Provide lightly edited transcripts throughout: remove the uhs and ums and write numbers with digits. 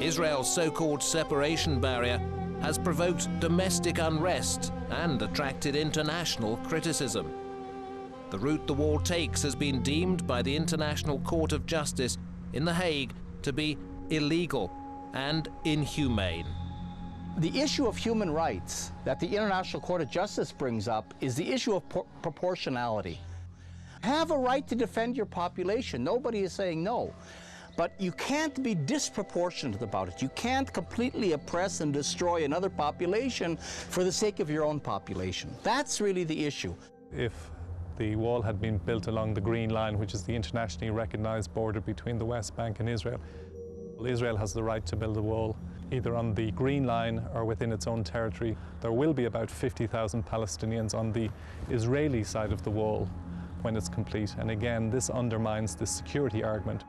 Israel's so-called separation barrier has provoked domestic unrest and attracted international criticism. The route the wall takes has been deemed by the International Court of Justice in The Hague to be illegal and inhumane. The issue of human rights that the International Court of Justice brings up is the issue of proportionality. Have a right to defend your population. Nobody is saying no. But you can't be disproportionate about it. You can't completely oppress and destroy another population for the sake of your own population. That's really the issue. If the wall had been built along the Green Line, which is the internationally recognized border between the West Bank and Israel, Israel has the right to build a wall either on the Green Line or within its own territory. There will be about 50,000 Palestinians on the Israeli side of the wall when it's complete. And again, this undermines the security argument.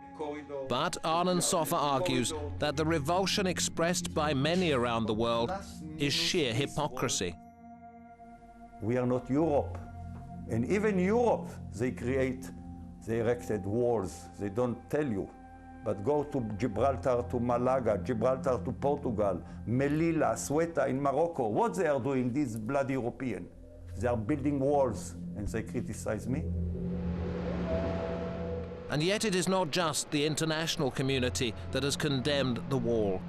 But Arnon Sofer argues that the revulsion expressed by many around the world is sheer hypocrisy. We are not Europe. And even Europe, they erected walls. They don't tell you. But go to Gibraltar, to Malaga, Gibraltar to Portugal, Melilla, Ceuta in Morocco. What they are doing, these bloody Europeans? They are building walls, and they criticize me. And yet it is not just the international community that has condemned the wall.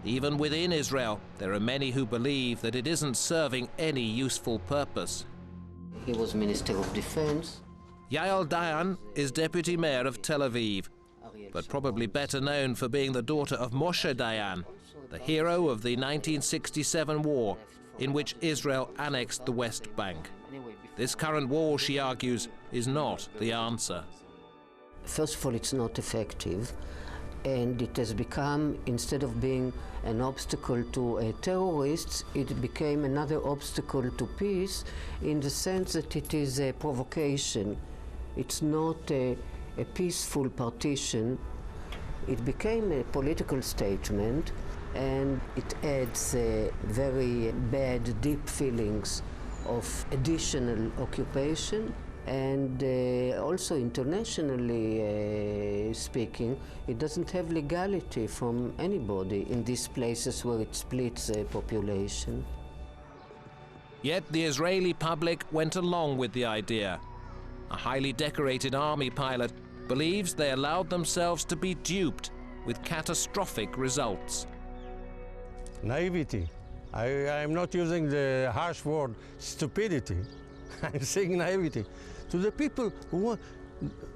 Even within Israel, there are many who believe that it isn't serving any useful purpose. He was Minister of Defense. Yael Dayan is Deputy Mayor of Tel Aviv, but probably better known for being the daughter of Moshe Dayan, the hero of the 1967 war, in which Israel annexed the West Bank. This current war, she argues, is not the answer. First of all, it's not effective, and it has become, instead of being an obstacle to terrorists, it became another obstacle to peace in the sense that it is a provocation. It's not a peaceful partition. It became a political statement, and it adds very bad, deep feelings of additional occupation. And also internationally speaking, it doesn't have legality from anybody in these places where it splits a population. Yet the Israeli public went along with the idea. A highly decorated army pilot believes they allowed themselves to be duped with catastrophic results. Naivety. I'm not using the harsh word stupidity. I'm saying naivety. To the people who want,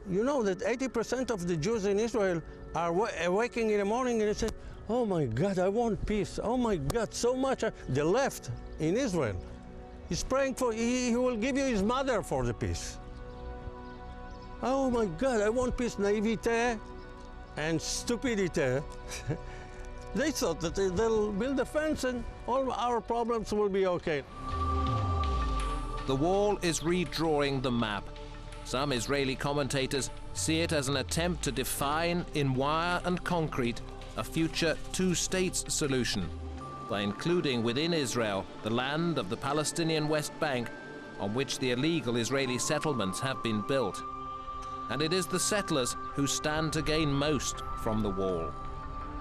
you know that 80% of the Jews in Israel are waking in the morning and they say, oh my God, I want peace. Oh my God, so much. The left in Israel is praying for, he will give you his mother for the peace. Oh my God, I want peace. Naivete and stupidity. They thought that they'll build a fence and all our problems will be okay. The wall is redrawing the map. Some Israeli commentators see it as an attempt to define, in wire and concrete, a future two-states solution by including within Israel the land of the Palestinian West Bank on which the illegal Israeli settlements have been built. And it is the settlers who stand to gain most from the wall.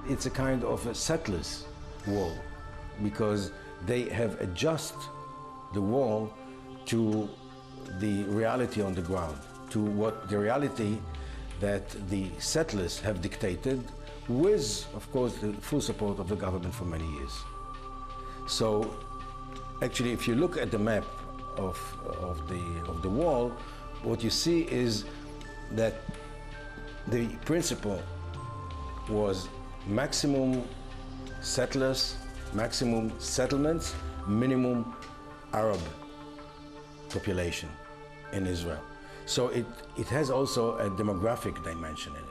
It's a kind of a settlers' wall because they have adjusted the wall to the reality on the ground, to what the reality that the settlers have dictated with, of course, the full support of the government for many years. So, actually, if you look at the map of the wall, what you see is that the principle was maximum settlers, maximum settlements, minimum Arab population in Israel. So it has also a demographic dimension in it.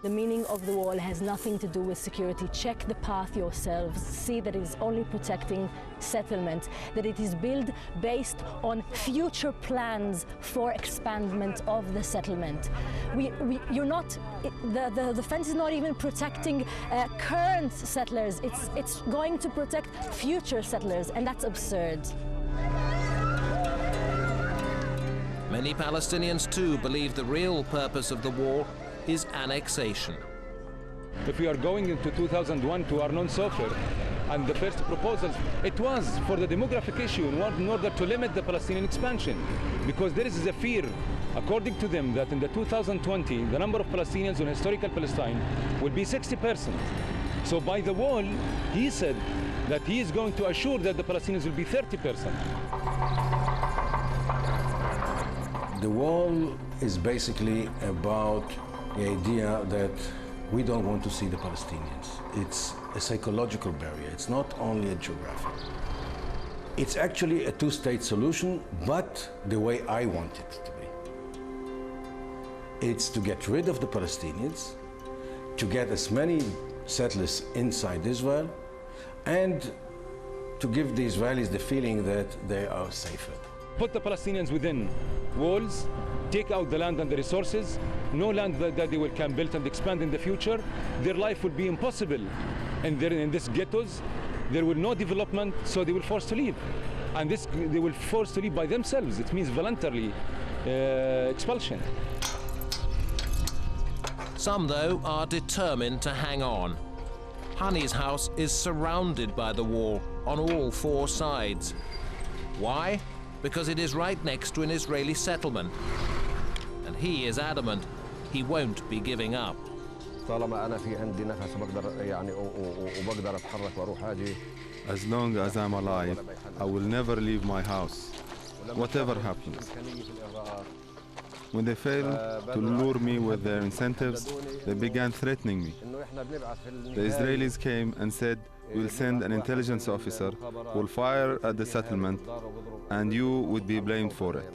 The meaning of the wall has nothing to do with security. Check the path yourselves. See that it is only protecting settlement, that it is built based on future plans for expandment of the settlement. You're not, the fence is not even protecting current settlers. It's going to protect future settlers, and that's absurd. Many Palestinians too believe the real purpose of the wall is annexation. If we are going into 2001 to Arnon Sofer, and the first proposals, it was for the demographic issue in order to limit the Palestinian expansion. Because there is a fear, according to them, that in the 2020, the number of Palestinians in historical Palestine will be 60%. So by the wall, he said that he is going to assure that the Palestinians will be 30%. The wall is basically about the idea that we don't want to see the Palestinians. It's a psychological barrier. It's not only a geographic. It's actually a two-state solution, but the way I want it to be. It's to get rid of the Palestinians, to get as many settlers inside Israel, and to give the Israelis the feeling that they are safer. Put the Palestinians within walls, take out the land and the resources, no land that they can build and expand in the future. Their life will be impossible. And in these ghettos, there will no development, so they will force to leave. And they will force to leave by themselves. It means voluntarily expulsion. Some, though, are determined to hang on. Hani's house is surrounded by the wall on all four sides. Why? Because it is right next to an Israeli settlement. And he is adamant he won't be giving up. As long as I'm alive, I will never leave my house, whatever happens. When they failed to lure me with their incentives, they began threatening me. The Israelis came and said, "We'll send an intelligence officer who will fire at the settlement and you would be blamed for it.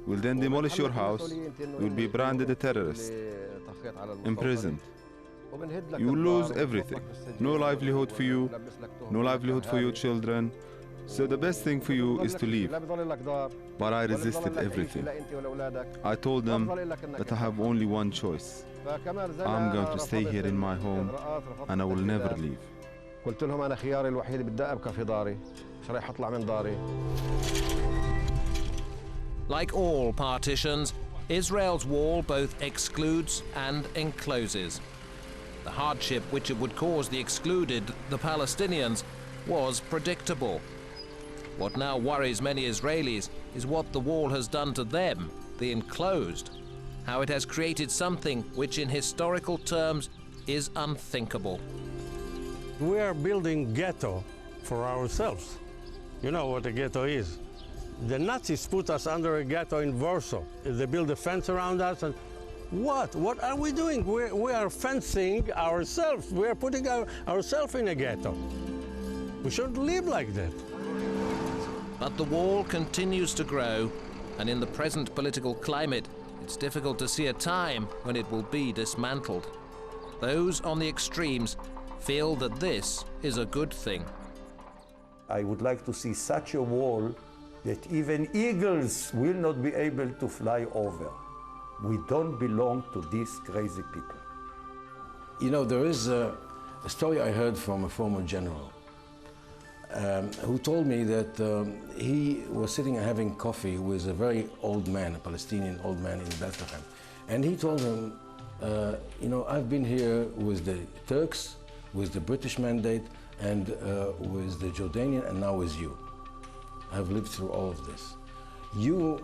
We'll then demolish your house, you'll be branded a terrorist, imprisoned. You will lose everything. No livelihood for you, no livelihood for your children. So the best thing for you is to leave." But I resisted everything. I told them that I have only one choice. I'm going to stay here in my home and I will never leave. Like all partitions, Israel's wall both excludes and encloses. The hardship which it would cause the excluded, the Palestinians, was predictable. What now worries many Israelis is what the wall has done to them, the enclosed. How it has created something which in historical terms is unthinkable. We are building ghetto for ourselves. You know what a ghetto is. The Nazis put us under a ghetto in Warsaw. They built a fence around us and what are we doing? We are fencing ourselves. We are putting ourselves in a ghetto. We shouldn't live like that. But the wall continues to grow, and in the present political climate, it's difficult to see a time when it will be dismantled. Those on the extremes feel that this is a good thing. I would like to see such a wall that even eagles will not be able to fly over. We don't belong to these crazy people. You know, there is a story I heard from a former general who told me that he was sitting and having coffee with a very old man, a Palestinian old man in Bethlehem. And he told him, you know, I've been here with the Turks, with the British mandate, and with the Jordanian, and now with you. I've lived through all of this. You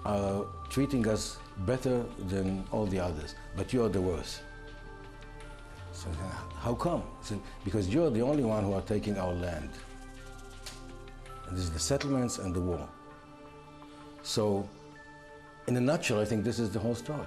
are treating us better than all the others, but you are the worst. So how come? So, because you're the only one who are taking our land. And this is the settlements and the war. So, in a nutshell, I think this is the whole story.